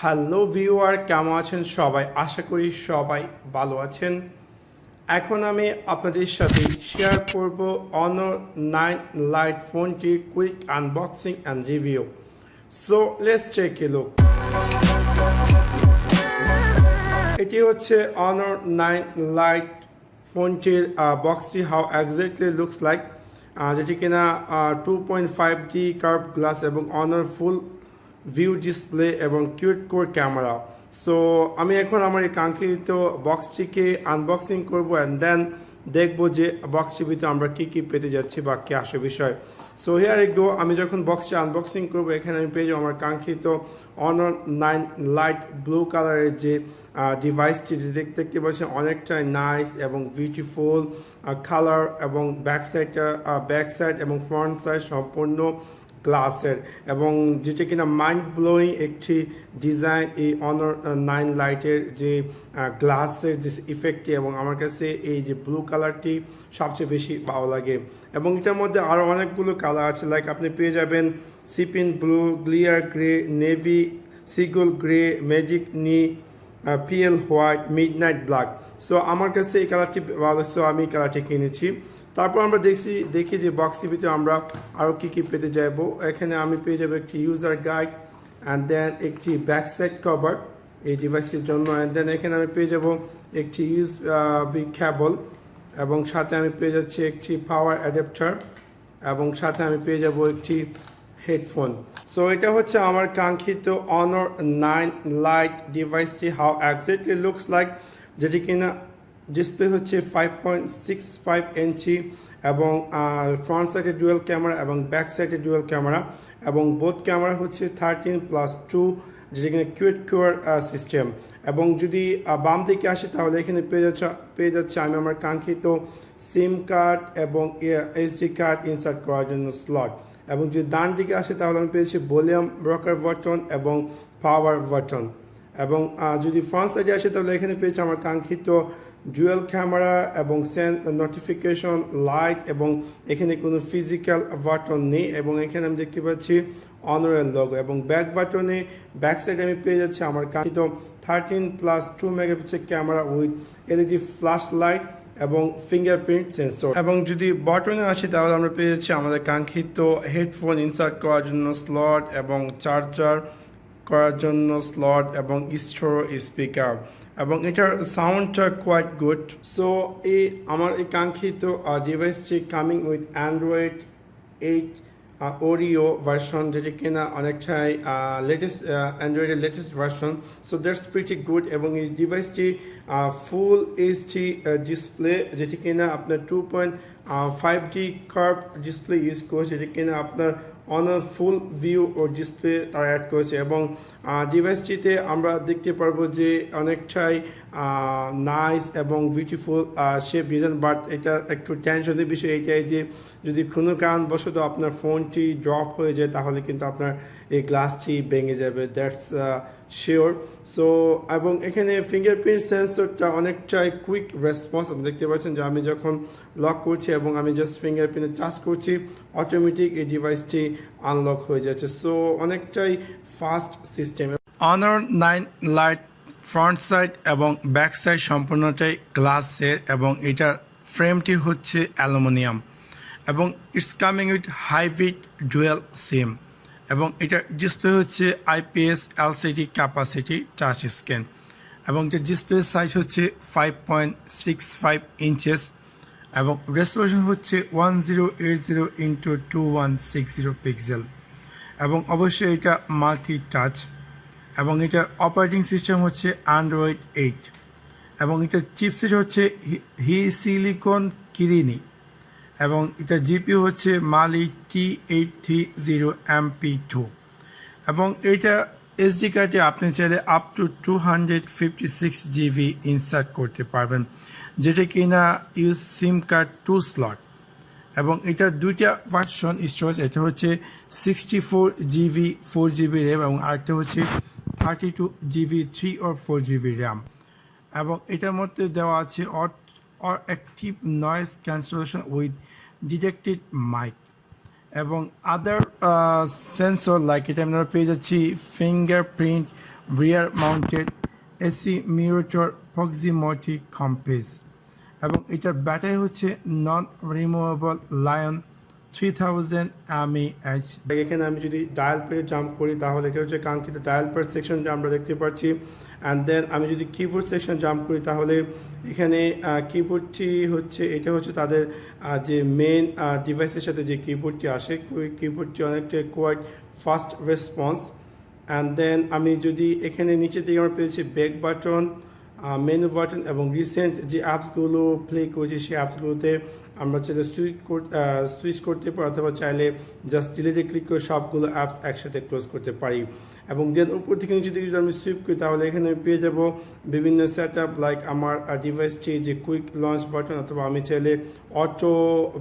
Hello viewer, কেমন আছেন সবাই? আশা করি সবাই ভালো আছেন। এখন আমি আপনাদের সাথে শেয়ার করব Honor 9 Lite ফোনটির quick unboxing and review. So let's take a look. এটি হচ্ছে Honor 9 Lite ফোনটির বক্সটি হাউ এক্স্যাক্টলি লুকস লাইক, যেটি কিনা 2.5D কার্ভ গ্লাস এবং Honor ফুল ভিউ ডিসপ্লে এবং কিউট কোর ক্যামেরা। সো আমি এখন আমার এই কাঙ্ক্ষিত বক্সটিকে আনবক্সিং করব অ্যান্ড দেন দেখব যে বক্সটির ভিতরে আমরা কী কী পেতে যাচ্ছি বা কী আসে বিষয়। সো হিয়ার ইট গো। আমি যখন বক্সটি আনবক্সিং করব এখানে আমি পেয়ে যাবো আমার কাঙ্ক্ষিত Honor 9 Lite ব্লু কালারের যে ডিভাইসটি দেখতে পাচ্ছেন, অনেকটাই নাইস এবং বিউটিফুল কালার এবং ব্যাক সাইড এবং ফ্রন্ট সাইড সম্পূর্ণ গ্লাসের, এবং যেটা কিনা মাইন্ড ব্লোয়িং একটি ডিজাইন এই Honor 9 লাইটের যে গ্লাসের যে ইফেক্টটি, এবং আমার কাছে এই যে ব্লু কালারটি সবচেয়ে বেশি ভালো লাগে। এবং এটার মধ্যে আরও অনেকগুলো কালার আছে, লাইক আপনি পেয়ে যাবেন সিপিন blue, glacier grey, navy, seagull grey, magic নি, pearl white, midnight black. So আমার কাছে এই কালারটি ভালো, সো আমি এই কালারটি কিনেছি। তারপর আমরা দেখি যে বক্সের ভিতরে আমরা আরও কী কী পেতে যাব। এখানে আমি পেয়ে যাবো একটি ইউজার গাইড অ্যান্ড দেন একটি ব্যাক সাইড কভার এই ডিভাইসটির জন্য, অ্যান্ড দেন এখানে আমি পেয়ে যাব একটি ইউএসবি কেবল, এবং সাথে আমি পেয়ে যাচ্ছি একটি পাওয়ার অ্যাডাপ্টার, এবং সাথে আমি পেয়ে যাব একটি হেডফোন। সো এটা হচ্ছে আমার কাঙ্ক্ষিত Honor 9 Lite ডিভাইসটি হাউ এক্স্যাক্টলি লুকস লাইক, যেটি কিনা ডিসপ্লে হচ্ছে 5.65 ইঞ্চি এবং ফ্রন্ট সাইডে ডুয়াল ক্যামেরা এবং ব্যাক সাইডে ডুয়াল ক্যামেরা, এবং বোথ ক্যামেরা হচ্ছে 13+2, যেটা কিনা কিউট কোর সিস্টেম। এবং যদি বাম দিকে আসে তাহলে এখানে পেয়ে যাচ্ছে আমি আমার কাঙ্ক্ষিত সিম কার্ড এবং এসডি কার্ড ইনসার্ট করার জন্য স্লট। এবং যদি ডান দিকে আসে তাহলে আমি পেয়েছি ভলিউম রকার বাটন এবং পাওয়ার বাটন। এবং যদি ফ্রন্ট সাইডে আসে তাহলে এখানে পেয়েছি আমার কাঙ্ক্ষিত ডুয়াল ক্যামেরা এবং সেন্ড নোটিফিকেশন লাইট, এবং এখানে কোনো ফিজিক্যাল বাটন নেই, এবং এখানে আমি দেখতে পাচ্ছি অনরের লোগো। এবং ব্যাক বাটনে ব্যাক সাইডে আমি পেয়ে যাচ্ছি আমার কাঙ্ক্ষিত 13+2 megapixel camera with LED flash light এবং ফিঙ্গারপ্রিন্ট সেন্সর। এবং যদি বটনে আসি তাহলে আমরা পেয়ে যাচ্ছি আমাদের কাঙ্ক্ষিত হেডফোন ইনসার্ট করার জন্য স্লট এবং চার্জার করার জন্য স্লট এবং স্টোর স্পিকার, এবং এটার সাউন্ডটা কোয়াইট গুড। সো আমার এই কাঙ্ক্ষিত ডিভাইসটি coming with android 8 Oreo version, যেটি কিনা অনেকটাই লেটেস্ট অ্যান্ড্রয়েডের latest version. So that's pretty good. এবং এই ডিভাইসটি ফুল এইচডি ডিসপ্লে, যেটি কিনা আপনার 2.5D কার্ভ ডিসপ্লে ইউজ করছে, যেটি কিনা আপনার Honor ফুল ভিউ ও ডিসপ্লে তারা অ্যাড করেছে। এবং ডিভাইসটিতে আমরা দেখতে পারবো যে অনেকটাই নাইস এবং বিউটিফুল শেপ ডিজাইন, বাট এটা একটু টেনশনের বিষয় এটাই যে যদি কোনো কারণবশত আপনার ফোনটি ড্রপ হয়ে যায় তাহলে কিন্তু আপনার এই গ্লাসটি ভেঙে যাবে, দ্যাটস শিওর। সো এবং এখানে ফিঙ্গারপ্রিন্ট সেন্সরটা অনেকটাই কুইক রেসপন্স। আপনি দেখতে পাচ্ছেন যে আমি যখন লক করছি এবং আমি জাস্ট ফিঙ্গারপ্রিন্টে টাচ করছি, অটোমেটিক এই ডিভাইসটি আনলক হয়ে যাচ্ছে। সো অনেকটাই fast system. Honor 9 Lite front side এবং ব্যাক সাইড সম্পূর্ণটাই গ্লাসের, এবং এটার ফ্রেমটি হচ্ছে অ্যালুমিনিয়াম, এবং it's coming with hybrid dual SIM, এবং এটার ডিসপ্লে হচ্ছে IPS LCD capacity touch screen, এবং এটার ডিসপ্লে সাইজ হচ্ছে 5.65 ইঞ্চেস, এবং রেজলিউশন হচ্ছে 1080x2160 পিক্সেল, এবং অবশ্যই এটা মাল্টি টাচ, এবং এটার অপারেটিং সিস্টেম হচ্ছে Android 8, এবং এটার চিপসেট হচ্ছে সিলিকন কিরিনি, এবং এটা জিপিইউ হচ্ছে মালি T830MP2, এবং এটা এসডি কার্ডে আপনি চাইলে আপ টু 256 GB ইনসার্ট করতে পারবেন, যেটা কিনা ইউজ সিম কার্ড 2 স্লট। এবং এটার দুইটা ভার্সন স্টোরেজ, এটা হচ্ছে 64 GB 4GB র্যাম, এবং আরেকটা হচ্ছে 32 GB 3 or 4GB র্যাম। এবং এটার মধ্যে দেওয়া আছে active noise cancellation with detected mic, এবং আদার সেন্সর লাইক এটা আমরা পেয়ে যাচ্ছি fingerprint rear mounted AC mirror proximity compass এবং এটার ব্যাটারি হচ্ছে নন রিমুভেবল লায়ন 3000 mAh। এখানে আমি যদি ডায়াল পেয়ে জাম্প করি তাহলে এটা হচ্ছে কাঙ্ক্ষিত ডায়াল পেড সেকশন যে আমরা দেখতে পাচ্ছি। অ্যান্ড দেন আমি যদি কিবোর্ড সেকশন জাম্প করি তাহলে এখানে কিবোর্ডটি হচ্ছে এটা হচ্ছে তাদের যে মেন ডিভাইসের সাথে যে কিবোর্ডটি আসে কিবোর্ডটি অনেকটা quite fast response. And then আমি যদি এখানে নিচে দিকে আমরা পেয়েছি ব্যাক বাটন, মেনু বাটন এবং রিসেন্ট যে অ্যাপসগুলো প্লে করেছি সেই অ্যাপসগুলোতে আমরা চাইলে সুইচ করতে পারি অথবা চাইলে জাস্ট ডিলিটে ক্লিক করে সবগুলো অ্যাপস একসাথে ক্লোজ করতে পারি। এবং দেন উপর থেকে নিচে দিকে যদি আমি সুইপ করি তাহলে এখানে আমি পেয়ে যাব বিভিন্ন সেট আপ লাইক আমার ডিভাইসটি যে কুইক লঞ্চ বাটন অথবা আমি চাইলে auto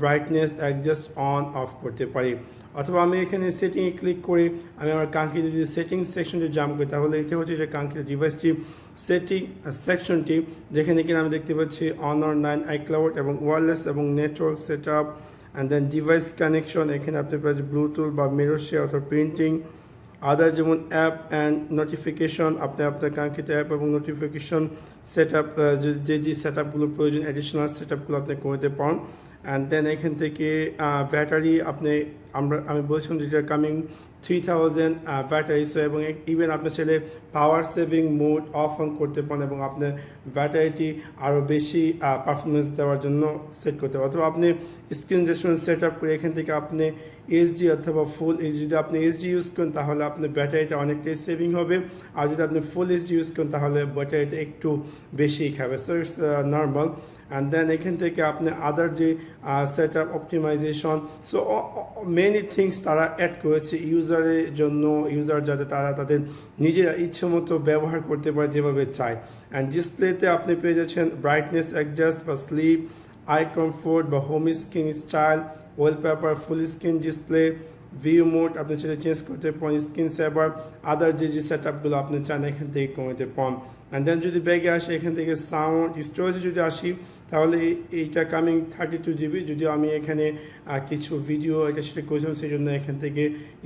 brightness adjust on of করতে পারি অথবা আমি এখানে সেটিংয়ে ক্লিক করে আমি আমার কাঙ্ক্ষিত যদি সেটিংস সেকশনটি জাম্প করি তাহলে এটা হচ্ছে যে কাঙ্ক্ষিত ডিভাইসটি সেটিং সেকশনটি যেখানে কিনা আমি দেখতে পাচ্ছি Honor 9 iCloud এবং ওয়্যারলেস এবং network set up and then device connection. এখানে আপনি পাচ্ছেন ব্লুটুথ বা মিরর শেয়ার অথবা প্রিন্টিং আদার যেমন অ্যাপ অ্যান্ড নোটিফিকেশন আপনি আপনার কাঙ্ক্ষিত অ্যাপ এবং নোটিফিকেশন সেট আপ যে সেট আপগুলো প্রয়োজন অ্যাডিশনাল সেট আপগুলো আপনি করতে পারেন। অ্যান্ড দেন এখান থেকে ব্যাটারি আমি বলছিলাম যেটা কামিং 3000 ব্যাটারি সো এবং ইভেন আপনি চাইলে power saving mode of on করতে পারেন এবং আপনার ব্যাটারিটি আরও বেশি পারফরমেন্স দেওয়ার জন্য সেট করতে পারেন অথবা আপনি স্ক্রিন রেস্টুরেন্ট সেট আপ করে এখান থেকে আপনি এইচডি অথবা ফুল এইচডি যদি আপনি এইচডি ইউজ করেন তাহলে আপনার ব্যাটারিটা অনেকটাই সেভিং হবে আর যদি আপনি ফুল এইচডি ইউজ করেন তাহলে ব্যাটারিটা একটু বেশি খাবে so it's normal. And then এখান থেকে আপনি আদার যে set up optimization so many things তারা অ্যাড করেছে ইউজারের জন্য ইউজার যাতে তারা তাদের নিজেরা ইচ্ছে মতো ব্যবহার করতে পারে যেভাবে চায়। অ্যান্ড ডিসপ্লেতে আপনি পেয়ে যাচ্ছেন ব্রাইটনেস অ্যাডজাস্ট বা স্লিপ আই কমফোর্ট বা home screen style wallpaper full screen display view mode আপনি চাইলে চেঞ্জ করতে পারেন স্ক্রিন সেভার আদার যে সেট আপগুলো আপনি চান এখান থেকে কমাতে পারেন। অ্যান্ড দেন যদি ব্যাগে আসে এখান থেকে সাউন্ড স্টোরেজে যদি আসি তাহলে এইটা কামিং 32 GB যদিও আমি এখানে কিছু ভিডিও এটা সেটা করেছিলাম সেই জন্য এখান থেকে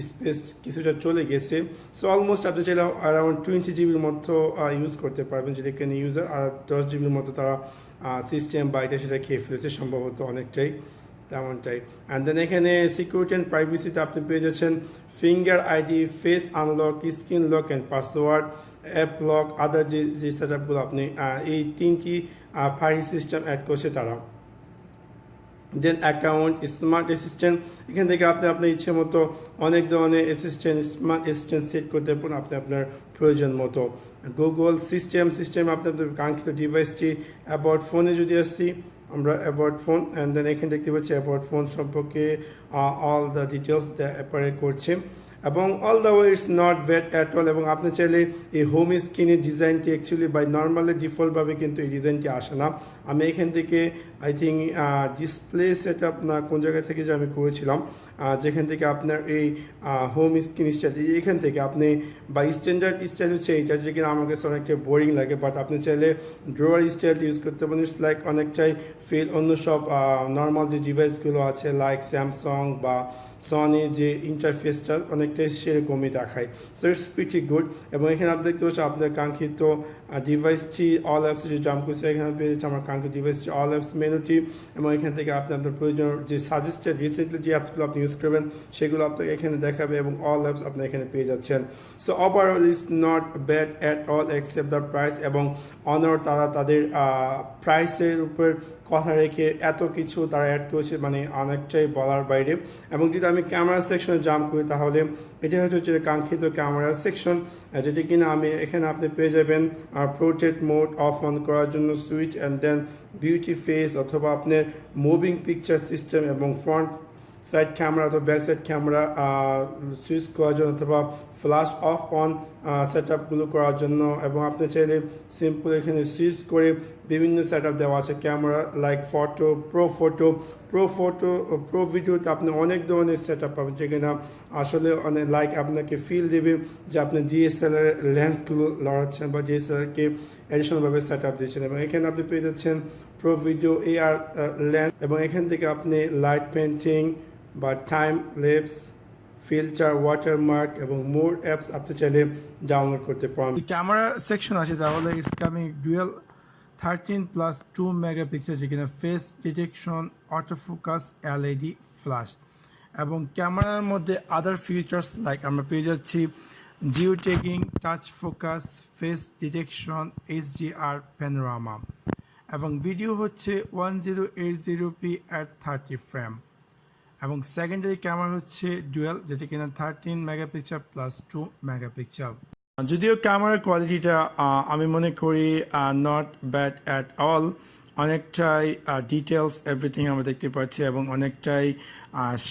স্পেস কিছুটা চলে গেছে সো অলমোস্ট আপনি চাইলে অ্যারাউন্ড 20 GB মতো ইউজ করতে পারবেন যেটা এখানে ইউজার আর 10 GB মতো তারা সিস্টেম বা এটা সেটা খেয়ে ফেলেছে সম্ভবত অনেকটাই তেমনটাই। অ্যান্ড দেন এখানে সিকিউরিটি অ্যান্ড প্রাইভেসিতে আপনি পেয়ে যাচ্ছেন finger ID face unlock screen lock and password app lock other যে সেট আপগুলো আপনি এই তিনটি ফায়ার সিস্টেম অ্যাড করছে তারা। দেন অ্যাকাউন্ট স্মার্ট অ্যাসিস্ট্যান্ট এখান থেকে আপনি আপনার ইচ্ছে মতো অনেক ধরনের স্মার্ট অ্যাসিস্ট্যান্ট সেট করতে পারেন আপনি আপনার প্রয়োজন মতো। গুগল সিস্টেম আপনি আপনার কাঙ্ক্ষিত ডিভাইসটি অ্যাবাউট ফোনে যদি আসছি আমরা অ্যাবাউট ফোন অ্যান্ড দেন এখানে দেখতে পাচ্ছি অ্যাবাউট ফোন সম্পর্কে অল দ্য ডিটেলস অ্যাপারে করছে এবং all the way it's not bad at all এবং আপনি চাইলে এই হোম স্ক্রিনের ডিজাইনটি অ্যাকচুয়ালি বাই নর্মালি ডিফল্টভাবে কিন্তু এই ডিজাইনটি আসে না। আমি এখান থেকে I think display set up না কোন জায়গা থেকে যে আমি করেছিলাম যেখান থেকে আপনার এই হোম স্ক্রিন স্টাইল এখান থেকে আপনি বা স্ট্যান্ডার্ড স্টাইল হচ্ছে এইটা যে কিনা আমার কাছে অনেকটা বোরিং লাগে বাট আপনি চাইলে ড্রয়ার স্টাইল ইউজ করতে পারেন ইটস লাইক অনেকটাই ফিল অন্য সব নর্মাল যে ডিভাইসগুলো আছে লাইক স্যামসাং বা সনি যে ইন্টারফেসটা অনেকটাই সেরকমই দেখায় সো ইটস প্রিটি গুড। এবং এখানে আপনি দেখতে পাচ্ছেন আপনার কাঙ্ক্ষিত ডিভাইসটি অল অ্যাপসে যে জাম্প করছে এখানে পেয়ে যাচ্ছে আমার কাঙ্ক্ষিত ডিভাইসটি অল অ্যাপস মেনুটি এবং এখান থেকে আপনি আপনার প্রয়োজন যে সাজেস্টেড রিসেন্টলি যে অ্যাপসগুলো আপনি ইউজ করবেন সেগুলো আপনাকে এখানে দেখাবে এবং অল অ্যাপস আপনি এখানে পেয়ে যাচ্ছেন। So overall is not bad at all except the price এবং অনার তারা তাদের প্রাইসের উপর কথা রেখে এত কিছু তারা অ্যাড করেছে মানে অনেকটাই বলার বাইরে। এবং যদি আমি ক্যামেরা সেকশনে জাম্প করি তাহলে এটা হচ্ছে কাঙ্ক্ষিত ক্যামেরা সেকশন যেটি কিনা আমি এখানে আপনি পেয়ে যাবেন পোর্ট্রেট মোড অফ অন করার জন্য switch and then beauty face অথবা আপনার মুভিং পিকচার সিস্টেম এবং ফ্রন্ট সাইড ক্যামেরা অথবা ব্যাক সাইড ক্যামেরা সুইচ করার জন্য অথবা ফ্ল্যাশ অফ অন সেট আপগুলো করার জন্য এবং আপনি চাইলে সিম্পল এখানে সুইচ করে বিভিন্ন সেট আপ দেওয়া আছে ক্যামেরা লাইক প্রো ভিডিওতে আপনি অনেক ধরনের সেট আপ পাবেন যেখানে আসলে অনেক লাইক আপনাকে ফিল দেবে যে আপনি ডিএসএলআর লেন্সগুলো লড়াচ্ছেন বা ডিএসএলআরকে অ্যাডিশনালভাবে সেট আপ দিচ্ছেন এবং এখানে আপনি পেয়ে যাচ্ছেন প্রো ভিডিও AR লেন্স এবং এখান থেকে আপনি লাইট পেন্টিং বা টাইম ল্যাপস ফিল্টার, ওয়াটারমার্ক এবং মোর অ্যাপস আপনি চাইলে ডাউনলোড করতে পারেন। ক্যামেরা সেকশন আছে তাহলে ইটস কামিং ডুয়েল 13+2 মেগাপিক্সেল, যেখানে face detection, autofocus, LED flash এবং ক্যামেরার মধ্যে আদার ফিচার্স লাইক আমরা পেয়ে যাচ্ছি Jio tagging, touch focus, face detection, HDR panorama এবং ভিডিও হচ্ছে 1080p at 30 ফ্রেম এবং সেকেন্ডারি ক্যামেরা হচ্ছে ডুয়েল, যেটা কিনা 13 মেগাপিক্সেল প্লাস 2 মেগাপিক্সেল। যদিও ক্যামেরার কোয়ালিটিটা আমি মনে করি নট ব্যাড অ্যাট অল, অনেকটাই ডিটেলস এভরিথিং আমরা দেখতে পাচ্ছি এবং অনেকটাই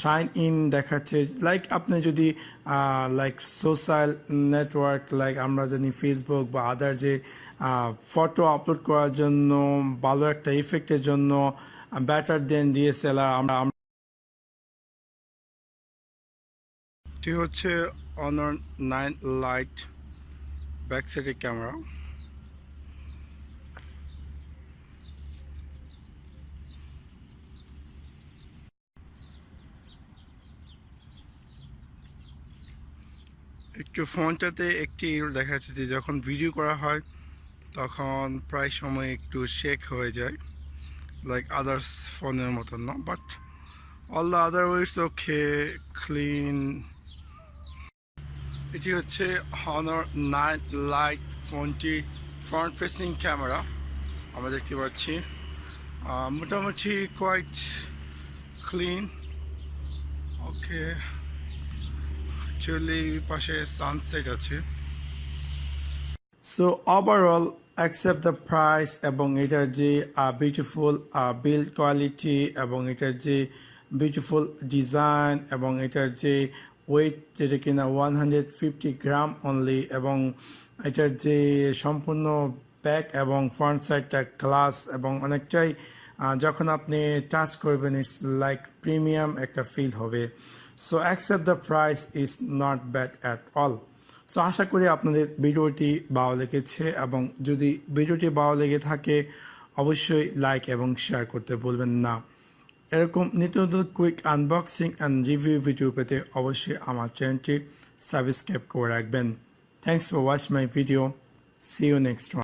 শাইন ইন দেখাচ্ছে। লাইক আপনি যদি লাইক সোশ্যাল নেটওয়ার্ক লাইক আমরা জানি ফেসবুক বা আদার যে ফটো আপলোড করার জন্য ভালো একটা ইফেক্টের জন্য বেটার দেন ডিএসএলআর আমরা এটি হচ্ছে Honor 9 Lite ব্যাক সাইডের ক্যামেরা। একটু ফোনটাতে একটি দেখা যাচ্ছে যে যখন ভিডিও করা হয় তখন প্রায় সময় একটু শেক হয়ে যায়, লাইক আদার্স ফোনের মতন না, but all the other wedge okay clean. এটি হচ্ছে Honor 9 Lite ফোনটি ফ্রন্ট ফেসিং ক্যামেরা আমরা দেখতে পাচ্ছি, মোটামুটি কোয়াইট ক্লিন। ওকে, অ্যাকচুয়ালি পাশে সানসেট আছে। So overall accept the price এবং এটার যে বিউটিফুল বিল্ড কোয়ালিটি এবং এটার যে বিউটিফুল ডিজাইন এবং এটার যে ওয়েট যেটা কিনা 150 গ্রাম অনলি এবং এটার যে সম্পূর্ণ ব্যাক এবং ফ্রন্ট সাইডটা গ্লাস এবং অনেকটাই যখন আপনি টাচ করবেন ইটস লাইক প্রিমিয়াম একটা ফিল হবে। So accept the price is not bad at all. So আশা করি আপনাদের ভিডিওটি ভালো লেগেছে এবং যদি ভিডিওটি ভালো লেগে থাকে অবশ্যই লাইক এবং শেয়ার করতে ভুলবেন না। এরকম নিত্য নতুন quick unboxing and review video পেতে অবশ্যই আমার চ্যানেলটি সাবস্ক্রাইব করে রাখবেন। Thanks for watch my video. See you next one.